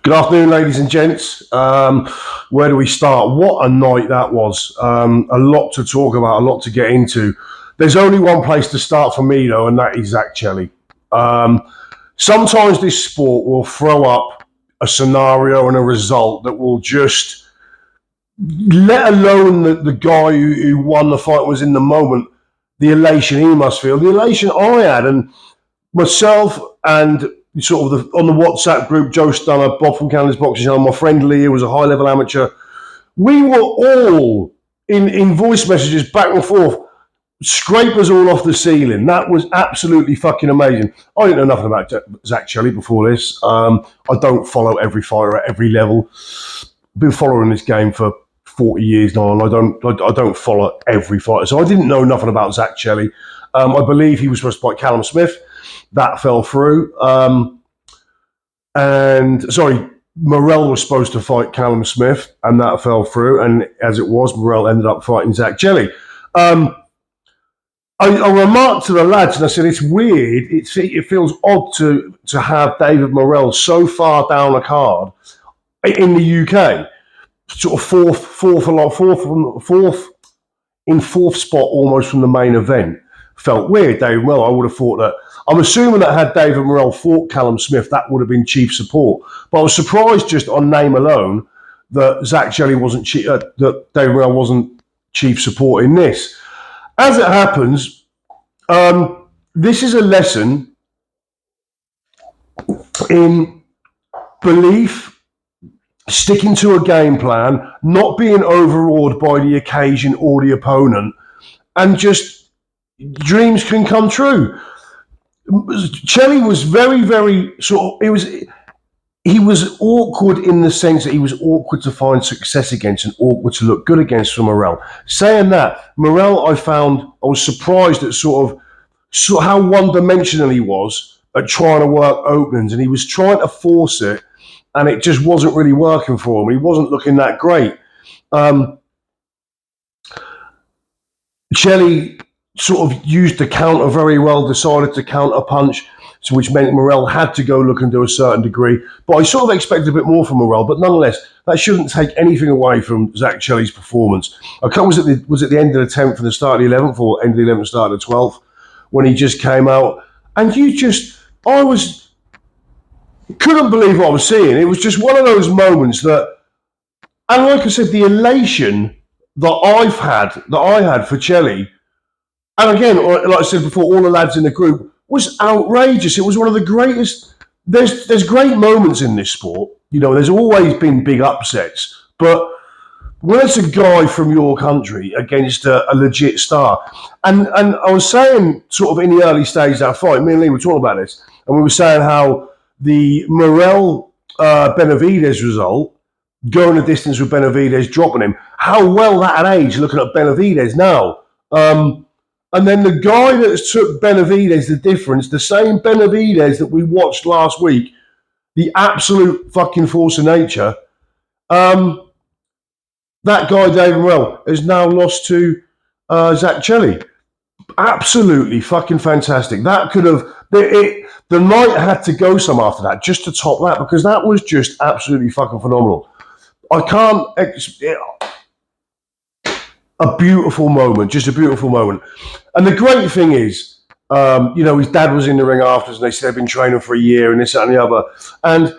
Good afternoon, ladies and gents. Where do we start? What a night that was. A lot to talk about, a lot to get into. There's only one place to start for me, though, and that is Zach Chelli. Sometimes this sport will throw up a scenario and a result that will just, let alone the guy who won the fight was in the moment, the elation he must feel, the elation I had, and myself and sort of on the WhatsApp group, Joe Stunner, Bob from Canada's Boxing Channel, my friend Lee, who was a high-level amateur, we were all in voice messages back and forth, scrapers all off the ceiling. That was absolutely fucking amazing. I didn't know nothing about Zach Chelli before this. I don't follow every fighter at every level. Been following this game for 40 years now, and I don't follow every fighter. So I didn't know nothing about Zach Chelli. I believe he was supposed to fight Callum Smith. That fell through. Morrell was supposed to fight Callum Smith, and that fell through. And as it was, Morrell ended up fighting Zach Chelli. I remarked to the lads, and I said, it's weird. It feels odd to have David Morrell so far down a card in the UK, sort of fourth spot almost from the main event. Felt weird, David Morrell. I would have thought that. I'm assuming that had David Morrell fought Callum Smith, that would have been chief support. But I was surprised just on name alone that Zach Chelli wasn't that David Morrell wasn't chief support in this. As it happens, this is a lesson in belief, sticking to a game plan, not being overawed by the occasion or the opponent, and just dreams can come true. Chelli was very, very he was awkward in the sense that he was awkward to find success against and awkward to look good against for Morrell. Saying that, Morrell, I was surprised at sort of how one-dimensional he was at trying to work openings, and he was trying to force it, and it just wasn't really working for him. He wasn't looking that great. Chelli sort of used the counter very well, decided to counter punch, which meant Morrell had to go look and do a certain degree. But I sort of expected a bit more from Morrell, but nonetheless, that shouldn't take anything away from Zach Chelli's performance. Was it the end of the 10th and the start of the 11th, or end of the 11th, start of the 12th, when he just came out? And couldn't believe what I was seeing. It was just one of those moments that, and like I said, the elation that I had for Chelli, and again, like I said before, all the lads in the group, was outrageous. It was one of the greatest. There's great moments in this sport. You know, there's always been big upsets. But when it's a guy from your country against a legit star, and I was saying sort of in the early stages of that fight, me and Lee were talking about this, and we were saying how the Morrell-Benavidez result, going the distance with Benavidez, dropping him, how well that had aged looking at Benavidez now. And then the guy that took Benavidez the difference, the same Benavidez that we watched last week, the absolute fucking force of nature, that guy, David Morrell, has now lost to Zach Chelli. Absolutely fucking fantastic. That could have... The night had to go some after that, just to top that, because that was just absolutely fucking phenomenal. A beautiful moment, just a beautiful moment. And the great thing is, his dad was in the ring afterwards, and they said they've been training for a year and this, that, and the other. And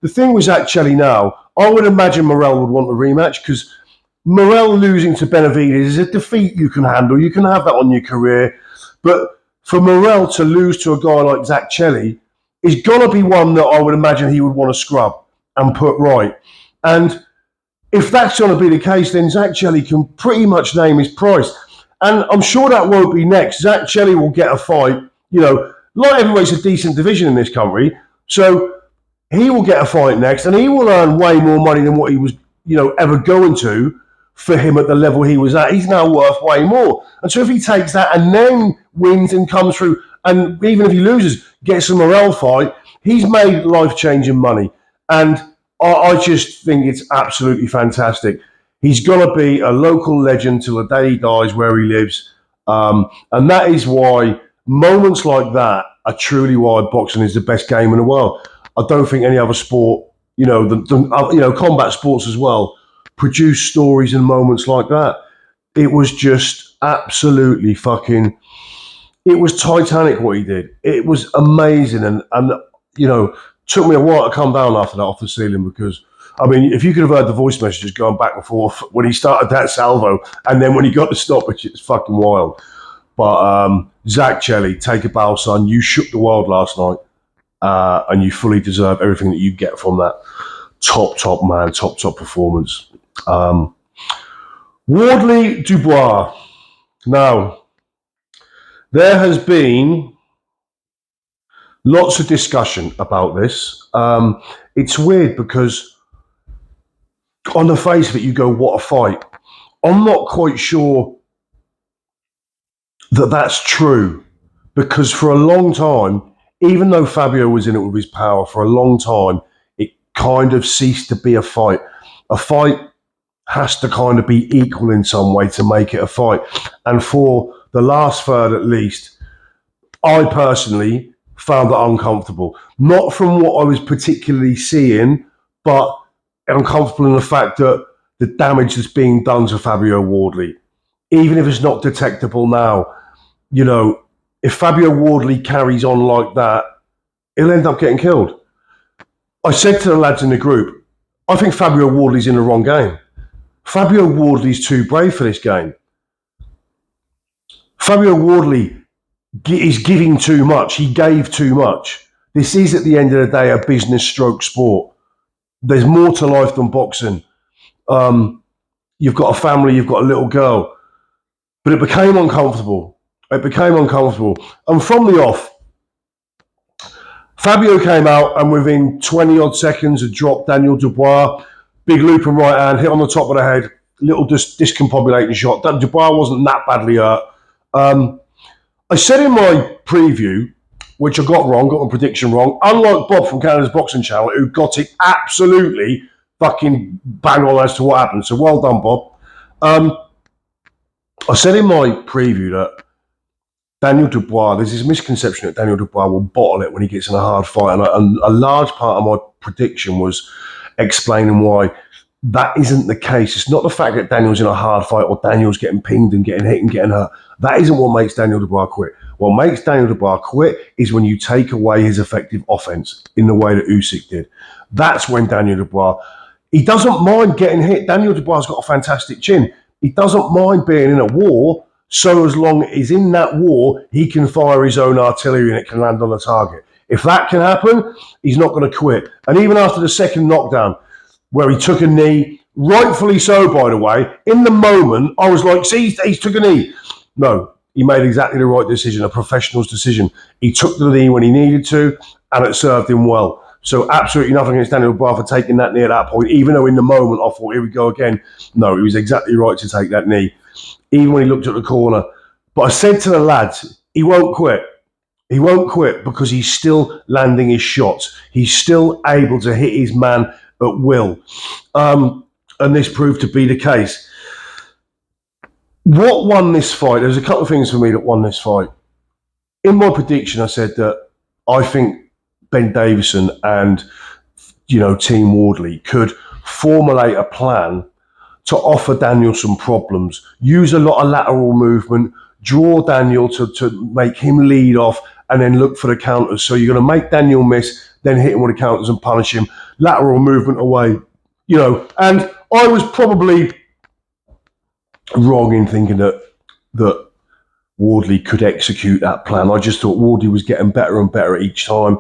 the thing with Zach Chelli now, I would imagine Morrell would want a rematch, because Morrell losing to Benavidez is a defeat you can handle. You can have that on your career. But for Morrell to lose to a guy like Zach Chelli is going to be one that I would imagine he would want to scrub and put right. And if that's going to be the case, then Zach Chelli can pretty much name his price. And I'm sure that won't be next. Zach Chelli will get a fight. You know, light heavyweight's a decent division in this country. So he will get a fight next, and he will earn way more money than what he was, ever going to for him at the level he was at. He's now worth way more. And so if he takes that and then wins and comes through, and even if he loses, gets a Morrell fight, he's made life-changing money. And I just think it's absolutely fantastic. He's going to be a local legend till the day he dies where he lives. And that is why moments like that are truly why boxing is the best game in the world. I don't think any other sport combat sports as well produce stories and moments like that. It was just absolutely fucking. It was Titanic what he did. It was amazing, and took me a while to come down after that off the ceiling because. I mean, if you could have heard the voice messages going back and forth when he started that salvo, and then when he got the stoppage, it's fucking wild. But Zach Chelly, take a bow, son. You shook the world last night, and you fully deserve everything that you get from that top man, top performance. Wardley Dubois. Now, there has been lots of discussion about this. It's weird because on the face of it, you go, what a fight. I'm not quite sure that that's true because for a long time, even though Fabio was in it with his power, for a long time, it kind of ceased to be a fight. A fight has to kind of be equal in some way to make it a fight. And for the last third at least, I personally found it uncomfortable. Not from what I was particularly seeing, but uncomfortable in the fact that the damage that's being done to Fabio Wardley, even if it's not detectable now, if Fabio Wardley carries on like that, he'll end up getting killed. I said to the lads in the group, I think Fabio Wardley's in the wrong game. Fabio Wardley's too brave for this game. Fabio Wardley is giving too much. He gave too much. This is, at the end of the day, a business stroke sport. There's more to life than boxing. You've got a family, you've got a little girl. But it became uncomfortable. And from the off, Fabio came out and within 20 odd seconds had dropped Daniel Dubois. Big loop and right hand, hit on the top of the head. Little discombobulating shot. Dubois wasn't that badly hurt. I said in my preview, which I got wrong, got my prediction wrong, unlike Bob from Canada's Boxing Channel, who got it absolutely fucking bang on as to what happened. So well done, Bob. I said in my preview that Daniel Dubois, there's this misconception that Daniel Dubois will bottle it when he gets in a hard fight. And a large part of my prediction was explaining why that isn't the case. It's not the fact that Daniel's in a hard fight or Daniel's getting pinged and getting hit and getting hurt. That isn't what makes Daniel Dubois quit. What makes Daniel Dubois quit is when you take away his effective offense in the way that Usyk did. That's when Daniel Dubois, he doesn't mind getting hit. Daniel Dubois has got a fantastic chin. He doesn't mind being in a war, so as long as he's in that war, he can fire his own artillery and it can land on the target. If that can happen, he's not going to quit. And even after the second knockdown, where he took a knee, rightfully so, by the way, in the moment, I was like, see, he took a knee. No, he made exactly the right decision, a professional's decision. He took the knee when he needed to, and it served him well. So absolutely nothing against Daniel Dubois for taking that knee at that point, even though in the moment I thought, here we go again. No, he was exactly right to take that knee, even when he looked at the corner. But I said to the lads, he won't quit. He won't quit because he's still landing his shots. He's still able to hit his man at will. And this proved to be the case. What won this fight? There's a couple of things for me that won this fight. In my prediction, I said that I think Ben Davison and Team Wardley could formulate a plan to offer Daniel some problems, use a lot of lateral movement, draw Daniel to make him lead off, and then look for the counters. So you're going to make Daniel miss, then hit him with the counters and punish him. Lateral movement away, And I was probably wrong in thinking that Wardley could execute that plan. I just thought Wardley was getting better and better each time.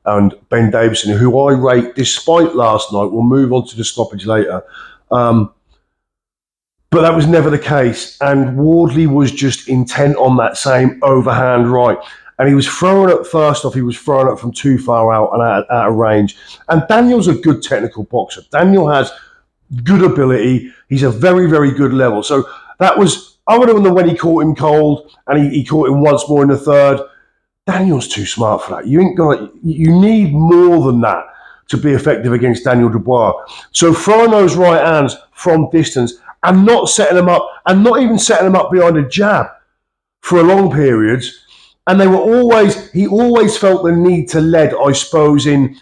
And Ben Davison, who I rate, despite last night, we'll move on to the stoppage later. But that was never the case. And Wardley was just intent on that same overhand right. And he was throwing it, first off, he was throwing it from too far out and out of range. And Daniel's a good technical boxer. Daniel has good ability. He's a very, very good level. So that was, other than when he caught him cold and he caught him once more in the third, Daniel's too smart for that. You need more than that to be effective against Daniel Dubois. So throwing those right hands from distance and not setting them up, and not even setting them up behind a jab for long periods. And he always felt the need to lead, I suppose, in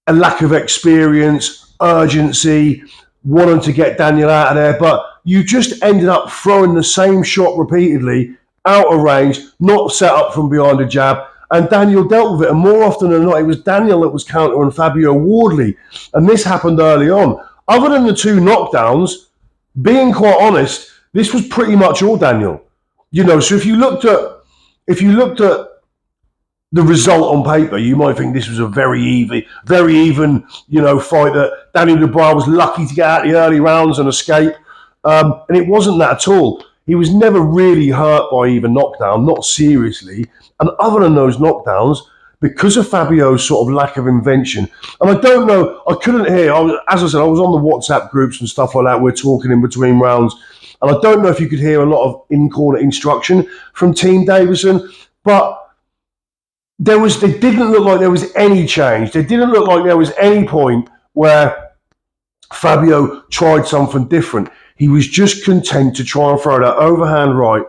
a lack of experience, urgency, wanting to get Daniel out of there, but you just ended up throwing the same shot repeatedly, out of range, not set up from behind a jab, and Daniel dealt with it. And more often than not, it was Daniel that was countering Fabio Wardley. And this happened early on. Other than the two knockdowns, being quite honest, this was pretty much all Daniel. So if you looked at the result on paper, you might think this was a very even, fight that Daniel Dubois was lucky to get out the early rounds and escape. And it wasn't that at all. He was never really hurt by either knockdown, not seriously. And other than those knockdowns, because of Fabio's sort of lack of invention, and I don't know, I couldn't hear, as I said, I was on the WhatsApp groups and stuff like that, we're talking in between rounds, and I don't know if you could hear a lot of in-corner instruction from Team Davison, but it didn't look like there was any change. There didn't look like there was any point where Fabio tried something different. He was just content to try and throw that overhand right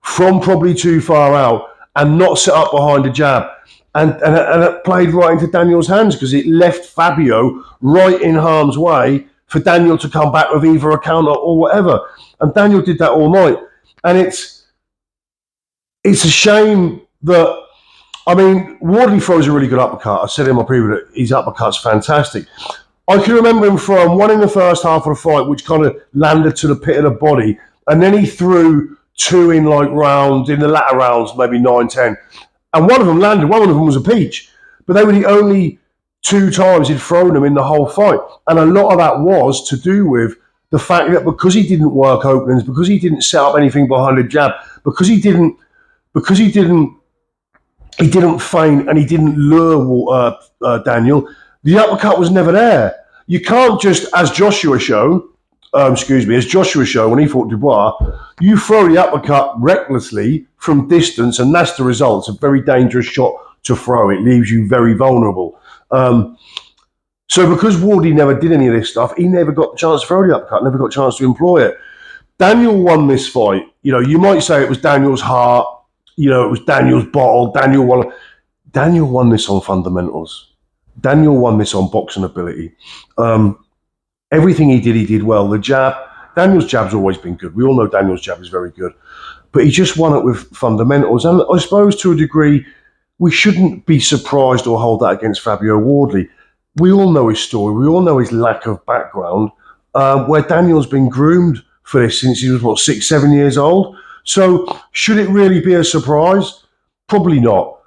from probably too far out and not set up behind a jab. And it played right into Daniel's hands because it left Fabio right in harm's way for Daniel to come back with either a counter or whatever. And Daniel did that all night. And it's a shame that, Wardley throws a really good uppercut. I said in my preview that his uppercut's fantastic. I can remember him throwing one in the first half of the fight, which kind of landed to the pit of the body. And then he threw two in the latter rounds, maybe 9-10. And one of them landed, one of them was a peach. But they were the only two times he'd thrown them in the whole fight. And a lot of that was to do with the fact that because he didn't work openings, because he didn't set up anything behind a jab, because he didn't feint and he didn't lure Daniel, the uppercut was never there. You can't just, as Joshua showed when he fought Dubois, you throw the uppercut recklessly from distance, and that's the result. It's a very dangerous shot to throw. It leaves you very vulnerable. So because Wardley never did any of this stuff, he never got the chance to throw the uppercut, never got a chance to employ it. Daniel won this fight. You might say it was Daniel's heart, it was Daniel's bottle. Daniel won this on fundamentals. Daniel won this on boxing ability. Everything he did well. The jab, Daniel's jab's always been good. We all know Daniel's jab is very good. But he just won it with fundamentals. And I suppose to a degree, we shouldn't be surprised or hold that against Fabio Wardley. We all know his story. We all know his lack of background, where Daniel's been groomed for this since he was, 6-7 years old. So should it really be a surprise? Probably not.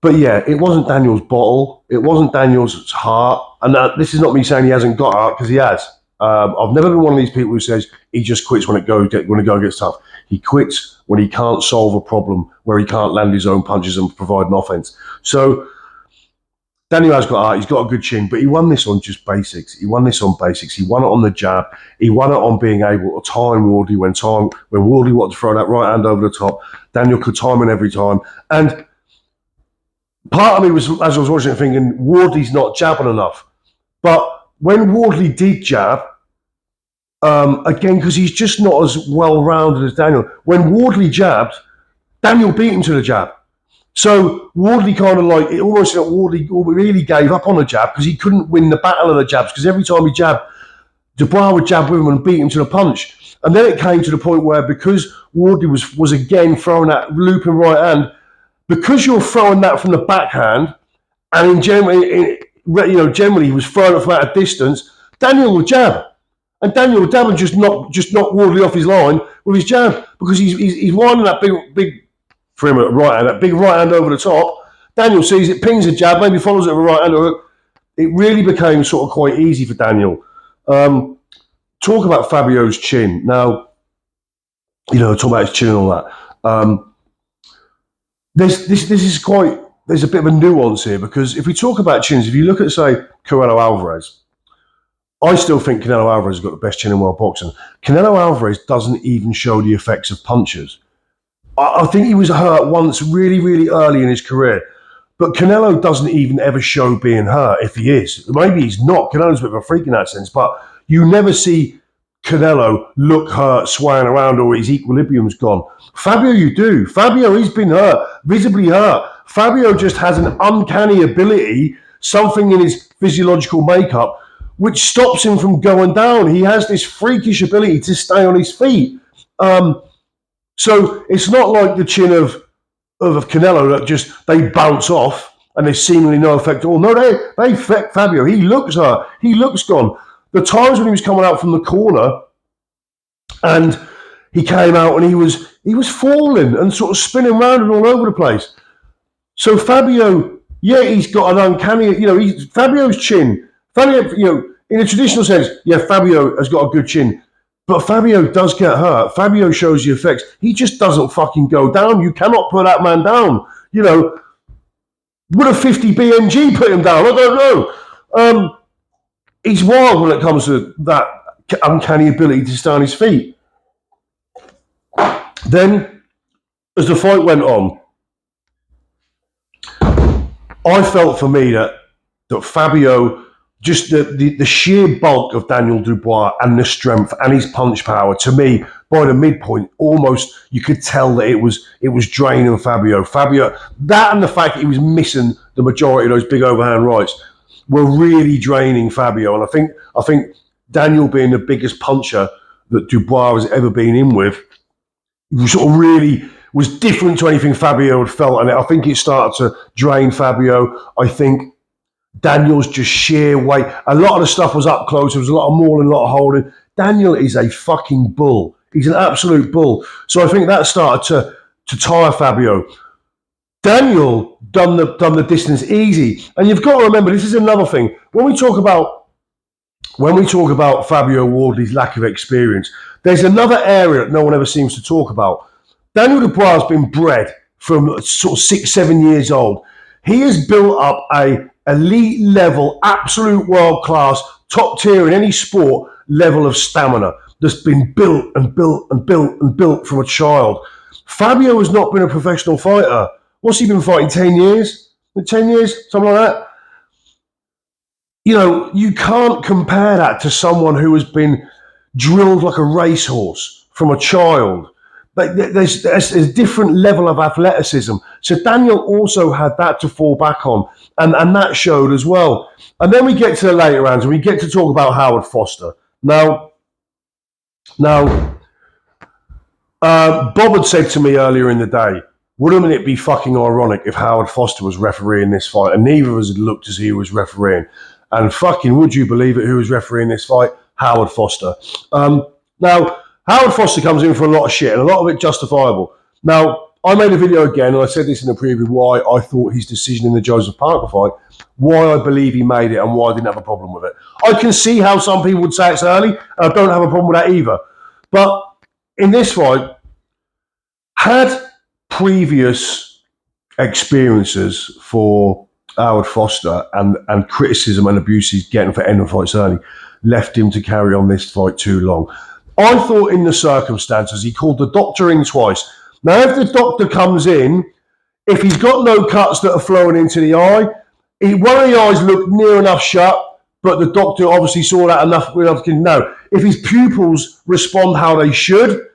But yeah, it wasn't Daniel's bottle. It wasn't Daniel's heart. And this is not me saying he hasn't got heart, because he has. I've never been one of these people who says he just quits when the go gets tough. He quits when he can't solve a problem, where he can't land his own punches and provide an offense. So Daniel has got heart. He's got a good chin, but he won this on just basics. He won it on the jab. He won it on being able to time Wardley when Wardley wanted to throw that right hand over the top. Daniel could time it every time. And part of me was, as I was watching it, thinking, Wardley's not jabbing enough. But when Wardley did jab, again, because he's just not as well-rounded as Daniel, when Wardley jabbed, Daniel beat him to the jab. So Wardley it almost like Wardley really gave up on the jab because he couldn't win the battle of the jabs, because every time he jabbed, Dubois would jab with him and beat him to the punch. And then it came to the point where, because Wardley was again throwing that looping right hand, because you're throwing that from the backhand, and generally he was throwing it from out of distance, Daniel would jab. And Daniel would jab and just knock Wardley off his line with his jab, because he's winding that big for him at right hand, that big right hand over the top. Daniel sees it, pings a jab, maybe follows it with a right hand hook. It really became sort of quite easy for Daniel. Talk about Fabio's chin. Now, talk about his chin and all that. There's a bit of a nuance here, because if we talk about chins, if you look at, say, Canelo Alvarez, I still think Canelo Alvarez has got the best chin in world boxing. Canelo Alvarez doesn't even show the effects of punches. I think he was hurt once really, really early in his career. But Canelo doesn't even ever show being hurt, if he is. Maybe he's not. Canelo's a bit of a freak in that sense. But you never see Canelo look hurt, swaying around, or his equilibrium's gone. Fabio, you do. Fabio, he's been hurt, visibly hurt. Fabio just has an uncanny ability, something in his physiological makeup, which stops him from going down. He has this freakish ability to stay on his feet. So it's not like the chin of Canelo that just they bounce off and there's seemingly no effect at all. No, they affect Fabio. He looks hurt. He looks gone. The times when he was coming out from the corner and he came out and he was falling and sort of spinning around and all over the place. So Fabio, yeah, he's got an uncanny, Fabio's chin. Fabio, in a traditional sense, yeah, Fabio has got a good chin. But Fabio does get hurt. Fabio shows you effects. He just doesn't fucking go down. You cannot put that man down. Would a 50 BMG put him down? I don't know. He's wild when it comes to that uncanny ability to stay on his feet. Then, as the fight went on, I felt for me that Fabio, just the sheer bulk of Daniel Dubois and the strength and his punch power, to me, by the midpoint, almost you could tell that it was draining Fabio. That and the fact that he was missing the majority of those big overhand rights were really draining Fabio. And I think Daniel, being the biggest puncher that Dubois has ever been in with, sort of really was different to anything Fabio had felt. And I think it started to drain Fabio. I think Daniel's just sheer weight. A lot of the stuff was up close. There was a lot of mauling, a lot of holding. Daniel is a fucking bull. He's an absolute bull. So I think that started to tire Fabio. Daniel done the distance easy. And you've got to remember, this is another thing. When we talk about Fabio Wardley's lack of experience, there's another area that no one ever seems to talk about. Daniel Dubois has been bred from sort of 6-7 years old. He has built up a elite level, absolute world class, top tier in any sport level of stamina that's been built and built and built and built from a child. Fabio has not been a professional fighter. What's he been fighting? 10 years? 10 years? Something like that? You can't compare that to someone who has been drilled like a racehorse from a child. There's a different level of athleticism. So Daniel also had that to fall back on, and that showed as well. And then we get to the later rounds, and we get to talk about Howard Foster. Now, Bob had said to me earlier in the day, wouldn't it be fucking ironic if Howard Foster was refereeing this fight? And neither of us had looked as he was refereeing. And fucking, would you believe it, who was refereeing this fight? Howard Foster. Now, Howard Foster comes in for a lot of shit, and a lot of it justifiable. Now, I made a video again, and I said this in the preview, why I thought his decision in the Joseph Parker fight, why I believe he made it, and why I didn't have a problem with it. I can see how some people would say it's early, and I don't have a problem with that either. But in this fight, had previous experiences for Howard Foster and criticism and abuse he's getting for ending fights early left him to carry on this fight too long. I thought in the circumstances, he called the doctor in twice. Now, if the doctor comes in, if he's got no cuts that are flowing into the eye, one of the eyes looked near enough shut, but the doctor obviously saw that enough to know. If his pupils respond how they should,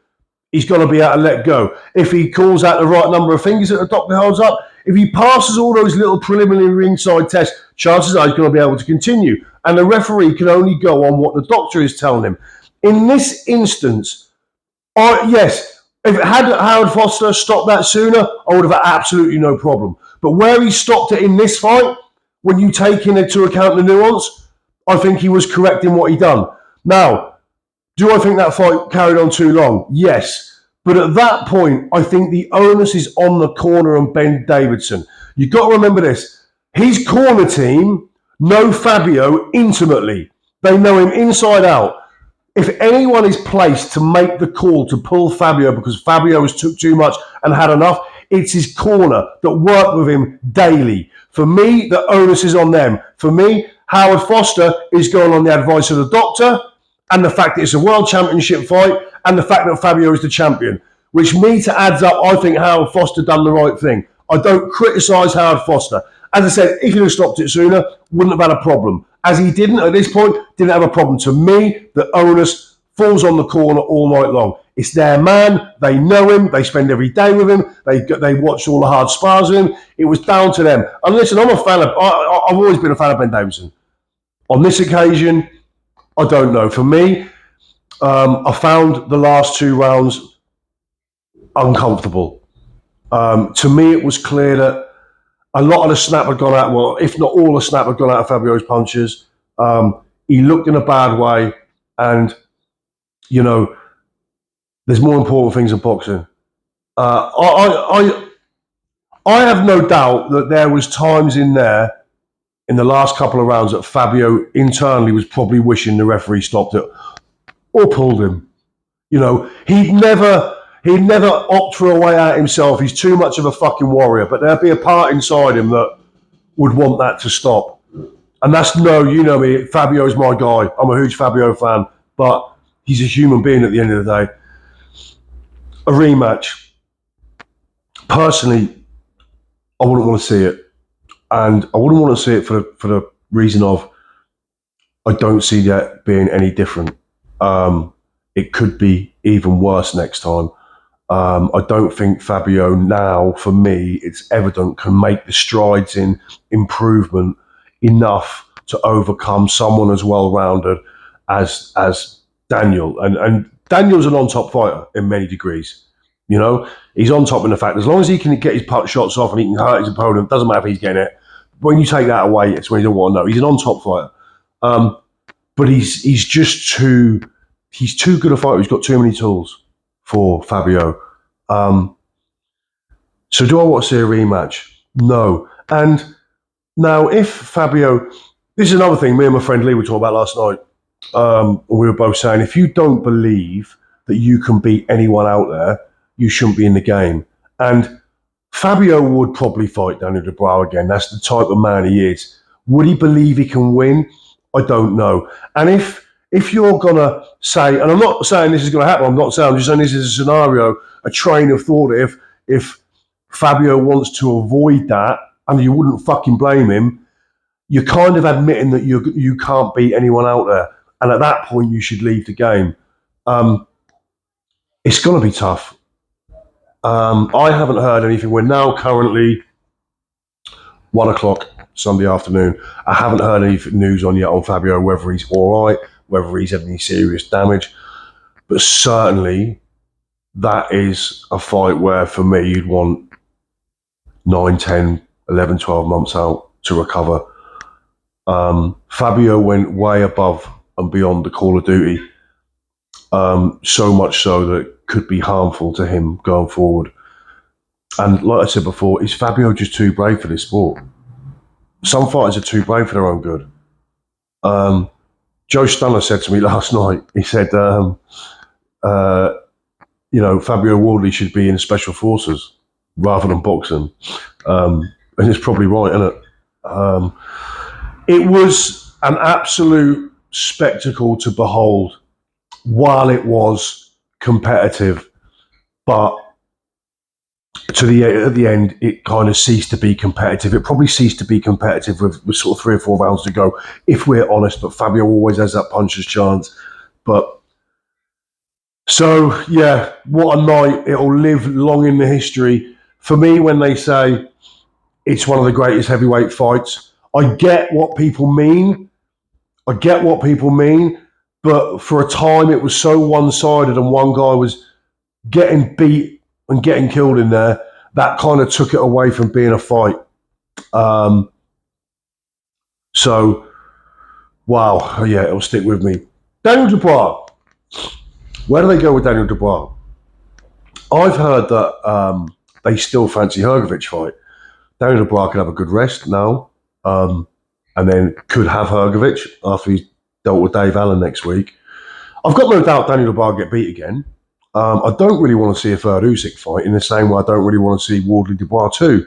he's got to be able to let go. If he calls out the right number of fingers that the doctor holds up, if he passes all those little preliminary ringside tests, chances are he's going to be able to continue. And the referee can only go on what the doctor is telling him. In this instance, yes, if it had Howard Foster stopped that sooner, I would have had absolutely no problem. But where he stopped it in this fight, when you take into account the nuance, I think he was correct in what he done. Now, do I think that fight carried on too long? Yes. But at that point, I think the onus is on the corner and Ben Davidson. You've got to remember this. His corner team know Fabio intimately. They know him inside out. If anyone is placed to make the call to pull Fabio because Fabio has took too much and had enough, it's his corner that work with him daily. For me, the onus is on them. For me, Howard Foster is going on the advice of the doctor and the fact that it's a world championship fight and the fact that Fabio is the champion, which to adds up, I think Howard Foster done the right thing. I don't criticise Howard Foster. As I said, if he'd have stopped it sooner, wouldn't have had a problem. As he didn't at this point, didn't have a problem. To me, the onus falls on the corner all night long. It's their man. They know him. They spend every day with him. They watch all the hard spars with him. It was down to them. And listen, I've always been a fan of Ben Davidson. On this occasion, I don't know. For me, I found the last 2 rounds uncomfortable. To me, it was clear that a lot of the snap had gone out. Well, if not all the snap had gone out of Fabio's punches. He looked in a bad way, and there's more important things in boxing. I have no doubt that there was times in there in the last couple of rounds that Fabio internally was probably wishing the referee stopped it or pulled him. He'd never opt for a way out himself. He's too much of a fucking warrior. But there'd be a part inside him that would want that to stop. And that's you know me. Fabio's my guy. I'm a huge Fabio fan, but he's a human being at the end of the day. A rematch. Personally, I wouldn't want to see it. And I wouldn't want to see it for the reason of I don't see that being any different. It could be even worse next time. I don't think Fabio now, for me, it's evident, can make the strides in improvement enough to overcome someone as well-rounded as Daniel. And Daniel's an on-top fighter in many degrees. He's on top in the fact as long as he can get his putt shots off and he can hurt his opponent, doesn't matter if he's getting it. When you take that away, it's when you don't want to know. He's an on-top fighter. But he's just too good a fighter. He's got too many tools for Fabio. So do I want to see a rematch? No. And now if Fabio, this is another thing me and my friend Lee were talking about last night. We were both saying, if you don't believe that you can beat anyone out there, you shouldn't be in the game. And Fabio would probably fight Daniel Dubois again. That's the type of man he is. Would he believe he can win? I don't know. And if you're going to say, and I'm not saying this is going to happen, I'm just saying this is a scenario, a train of thought. If Fabio wants to avoid that, and you wouldn't fucking blame him, you're kind of admitting that you can't beat anyone out there. And at that point, you should leave the game. It's going to be tough. I haven't heard anything. We're now currently 1:00 Sunday afternoon. I haven't heard any news yet on Fabio, whether he's all right, whether he's had any serious damage. But certainly, that is a fight where, for me, you'd want 9, 10, 11, 12 months out to recover. Fabio went way above and beyond the Call of Duty, so much so that it could be harmful to him going forward. And like I said before, is Fabio just too brave for this sport? Some fighters are too brave for their own good. Joe Stunner said to me last night, he said, Fabio Wardley should be in special forces rather than boxing. And it's probably right, isn't it? It was an absolute spectacle to behold while it was competitive, but at the end, it kind of ceased to be competitive. It probably ceased to be competitive with sort of 3 or 4 rounds to go, if we're honest. But Fabio always has that puncher's chance. But so, yeah, what a night. It'll live long in the history. For me, when they say it's one of the greatest heavyweight fights, I get what people mean. But for a time, it was so one-sided and one guy was getting beat and getting killed in there, that kind of took it away from being a fight. So, wow, yeah, it'll stick with me. Daniel Dubois. Where do they go with Daniel Dubois? I've heard that they still fancy Hrgović fight. Daniel Dubois could have a good rest now, and then could have Hrgović after he's dealt with Dave Allen next week. I've got no doubt Daniel Dubois will get beat again. I don't really want to see a third Usyk fight in the same way I don't really want to see Wardley Dubois too.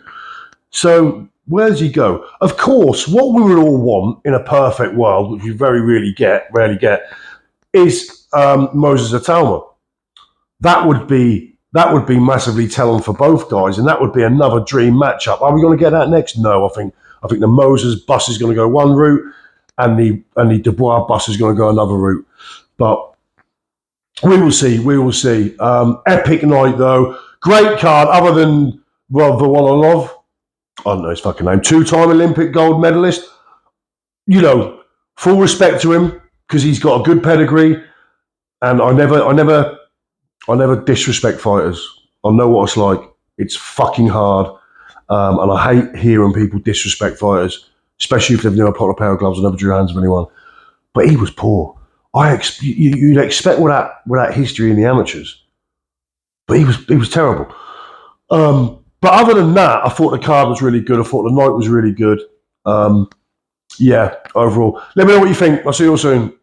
So where does he go? Of course, what we would all want in a perfect world, which we very rarely get, is Moses Atalma. That would be massively telling for both guys, and that would be another dream matchup. Are we going to get that next? No, I think the Moses bus is going to go one route, and the Dubois bus is going to go another route. But we will see. Epic night, though. Great card, other than Vovolov. I don't know his fucking name. 2-time Olympic gold medalist. Full respect to him because he's got a good pedigree, and I never disrespect fighters. I know what it's like. It's fucking hard, and I hate hearing people disrespect fighters, especially if they've never put on a pair of gloves and never drew hands with anyone. But he was poor. You'd expect with that history in the amateurs, but he was terrible. But other than that, I thought the card was really good. I thought the night was really good. Yeah, overall. Let me know what you think. I'll see you all soon.